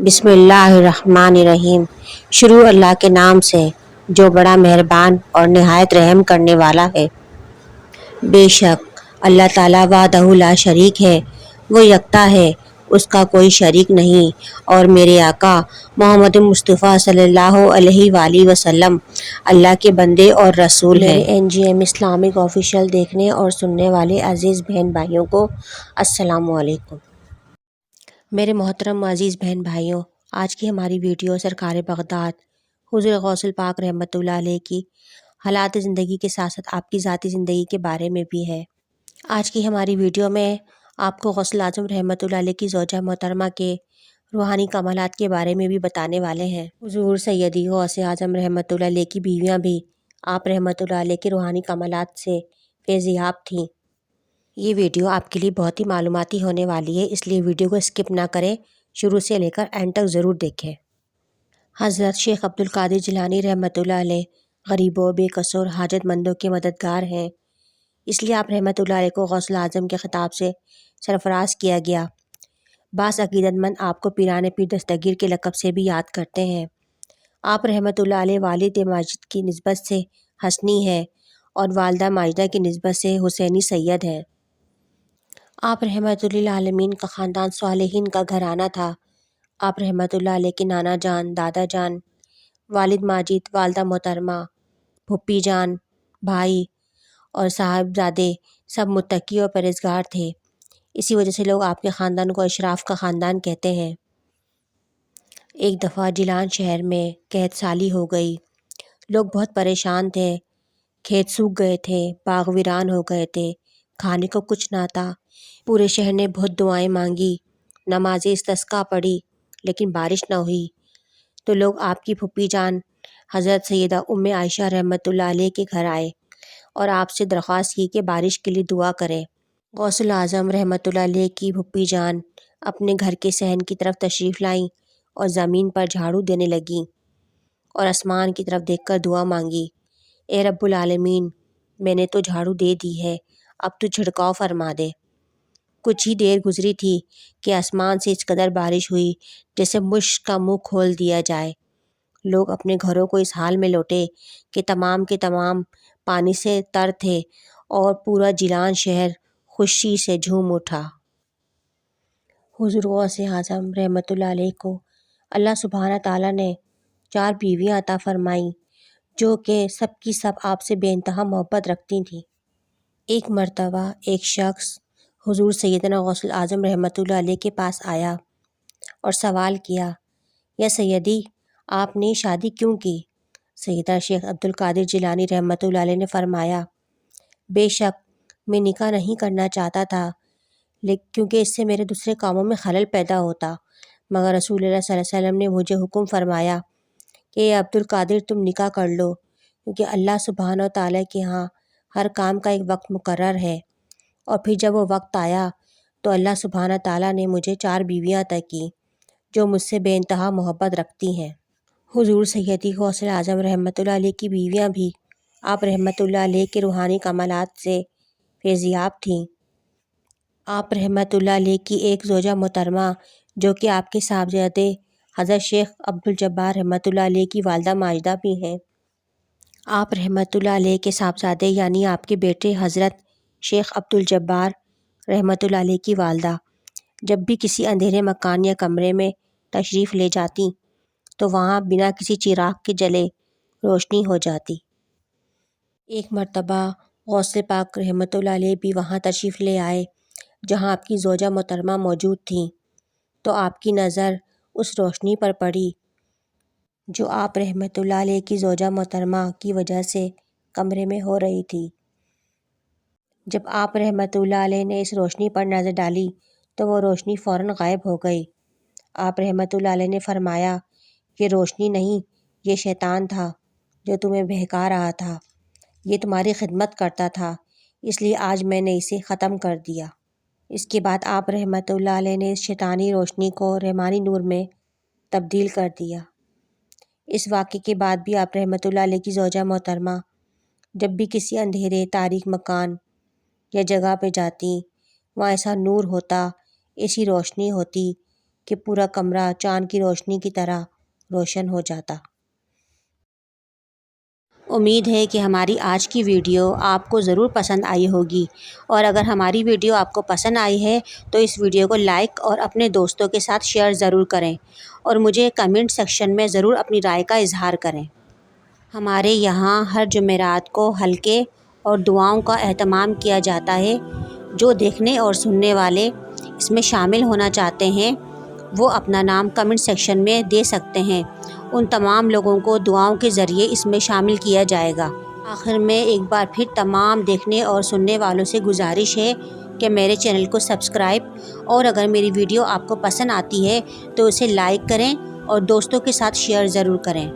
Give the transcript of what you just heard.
بسم اللہ الرحمن الرحیم۔ شروع اللہ کے نام سے جو بڑا مہربان اور نہایت رحم کرنے والا ہے۔ بے شک اللہ تعالیٰ وحدہ لا شریک ہے، وہ یکتا ہے، اس کا کوئی شریک نہیں، اور میرے آقا محمد مصطفیٰ صلی اللہ علیہ وآلہ وسلم اللہ کے بندے اور رسول ہیں۔ میرے NGM اسلامک آفیشیل دیکھنے اور سننے والے عزیز بہن بھائیوں کو السلام علیکم۔ میرے محترم عزیز بہن بھائیوں، آج کی ہماری ویڈیو سرکار بغداد حضور غوث پاک رحمۃ اللہ علیہ کی حالات زندگی کے ساتھ ساتھ آپ کی ذاتی زندگی کے بارے میں بھی ہے۔ آج کی ہماری ویڈیو میں آپ کو غوث اعظم رحمۃ اللہ علیہ کی زوجہ محترمہ کے روحانی کمالات کے بارے میں بھی بتانے والے ہیں۔ حضور سیدی غوث اعظم رحمۃ اللہ علیہ کی بیویاں بھی آپ رحمۃ اللہ علیہ کے روحانی کمالات سے فیضیاب تھیں۔ یہ ویڈیو آپ کے لیے بہت ہی معلوماتی ہونے والی ہے، اس لیے ویڈیو کو اسکپ نہ کریں، شروع سے لے کر اینڈ تک ضرور دیکھیں۔ حضرت شیخ عبد القادر جیلانی رحمۃ اللہ علیہ غریبوں، بے کسوں، حاجت مندوں کے مددگار ہیں، اس لیے آپ رحمۃ اللہ علیہ کو غوث اعظم کے خطاب سے سرفراز کیا گیا۔ بعض عقیدت مند آپ کو پیران پیر دستگیر کے لقب سے بھی یاد کرتے ہیں۔ آپ رحمۃ اللہ علیہ والد ماجد کی نسبت سے حسنی ہے اور والدہ ماجدہ کی نسبت سے حسینی سید ہیں۔ آپ رحمۃ اللہ عالمین کا خاندان صالحین کا گھرانہ تھا۔ آپ رحمۃ اللہ علیہ کے نانا جان، دادا جان، والد ماجد، والدہ محترمہ، پھوپھی جان، بھائی اور صاحبزادے سب متقی اور پرہیزگار تھے، اسی وجہ سے لوگ آپ کے خاندان کو اشراف کا خاندان کہتے ہیں۔ ایک دفعہ جیلان شہر میں قحط سالی ہو گئی، لوگ بہت پریشان تھے، کھیت سوکھ گئے تھے، باغ ویران ہو گئے تھے، کھانے کو کچھ نہ تھا۔ پورے شہر نے بہت دعائیں مانگی، نماز استسقاء پڑھی، لیکن بارش نہ ہوئی، تو لوگ آپ کی پھوپھی جان حضرت سیدہ ام عائشہ رحمۃ اللہ علیہ کے گھر آئے اور آپ سے درخواست کی کہ بارش کے لیے دعا کریں۔ غوث اعظم رحمۃ اللہ علیہ کی پھوپھی جان اپنے گھر کے صحن کی طرف تشریف لائیں اور زمین پر جھاڑو دینے لگیں اور آسمان کی طرف دیکھ کر دعا مانگی، اے رب العالمین، میں نے تو جھاڑو دے دی ہے، اب تو چھڑکاؤ فرما دے۔ کچھ ہی دیر گزری تھی کہ آسمان سے اس قدر بارش ہوئی جیسے مشک کا منہ کھول دیا جائے۔ لوگ اپنے گھروں کو اس حال میں لوٹے کہ تمام کے تمام پانی سے تر تھے اور پورا جیلان شہر خوشی سے جھوم اٹھا۔ حضور غوث اعظم رحمۃ اللہ علیہ کو اللہ سبحانہ تعالیٰ نے 4 بیویاں عطا فرمائیں جو کہ سب کی سب آپ سے بے انتہا محبت رکھتی تھیں۔ ایک مرتبہ ایک شخص حضور سیدنا غوث اعظم رحمۃ اللہ علیہ کے پاس آیا اور سوال کیا، یا سیدی، آپ نے شادی کیوں کی؟ سیدہ شیخ عبد القادر جیلانی رحمۃ اللہ علیہ نے فرمایا، بے شک میں نکاح نہیں کرنا چاہتا تھا کیونکہ اس سے میرے دوسرے کاموں میں خلل پیدا ہوتا، مگر رسول اللہ صلی اللہ علیہ وسلم نے مجھے حکم فرمایا کہ اے عبد القادر، تم نکاح کر لو، کیونکہ اللہ سبحانہ تعالیٰ کے ہاں ہر کام کا ایک وقت مقرر ہے۔ اور پھر جب وہ وقت آیا تو اللہ سبحانہ تعالیٰ نے مجھے 4 بیویاں عطا کیں جو مجھ سے بے انتہا محبت رکھتی ہیں۔ حضور سیدی غوث اعظم رحمۃ اللہ علیہ کی بیویاں بھی آپ رحمۃ اللہ علیہ کے روحانی کمالات سے فیضیاب تھیں۔ آپ رحمۃ اللہ علیہ کی ایک زوجہ محترمہ جو کہ آپ کے صاحبزادے حضرت شیخ عبد الجبار رحمۃ اللہ علیہ کی والدہ ماجدہ بھی ہیں۔ آپ رحمۃ اللہ علیہ کے صاحبزادے یعنی آپ کے بیٹے حضرت شیخ عبد الجبار رحمۃ اللہ علیہ کی والدہ جب بھی کسی اندھیرے مکان یا کمرے میں تشریف لے جاتی تو وہاں بنا کسی چراغ کے جلے روشنی ہو جاتی۔ ایک مرتبہ غوث پاک رحمۃ اللہ علیہ بھی وہاں تشریف لے آئے جہاں آپ کی زوجہ محترمہ موجود تھیں، تو آپ کی نظر اس روشنی پر پڑی جو آپ رحمۃ اللہ علیہ کی زوجہ محترمہ کی وجہ سے کمرے میں ہو رہی تھی۔ جب آپ رحمۃ اللہ علیہ نے اس روشنی پر نظر ڈالی تو وہ روشنی فوراً غائب ہو گئی۔ آپ رحمۃ اللہ علیہ نے فرمایا، یہ روشنی نہیں، یہ شیطان تھا جو تمہیں بہکا رہا تھا، یہ تمہاری خدمت کرتا تھا، اس لیے آج میں نے اسے ختم کر دیا۔ اس کے بعد آپ رحمۃ اللہ علیہ نے اس شیطانی روشنی کو رحمانی نور میں تبدیل کر دیا۔ اس واقعے کے بعد بھی آپ رحمۃ اللہ علیہ کی زوجہ محترمہ جب بھی کسی اندھیرے تاریک مکان یا جگہ پہ جاتی، وہاں ایسا نور ہوتا، ایسی روشنی ہوتی کہ پورا کمرہ چاند کی روشنی کی طرح روشن ہو جاتا۔ امید ہے کہ ہماری آج کی ویڈیو آپ کو ضرور پسند آئی ہوگی، اور اگر ہماری ویڈیو آپ کو پسند آئی ہے تو اس ویڈیو کو لائک اور اپنے دوستوں کے ساتھ شیئر ضرور کریں، اور مجھے کمنٹ سیکشن میں ضرور اپنی رائے کا اظہار کریں۔ ہمارے یہاں ہر جمعرات کو حلقے اور دعاؤں کا اہتمام کیا جاتا ہے۔ جو دیکھنے اور سننے والے اس میں شامل ہونا چاہتے ہیں وہ اپنا نام کمنٹ سیکشن میں دے سکتے ہیں۔ ان تمام لوگوں کو دعاؤں کے ذریعے اس میں شامل کیا جائے گا۔ آخر میں ایک بار پھر تمام دیکھنے اور سننے والوں سے گزارش ہے کہ میرے چینل کو سبسکرائب، اور اگر میری ویڈیو آپ کو پسند آتی ہے تو اسے لائک کریں اور دوستوں کے ساتھ شیئر ضرور کریں۔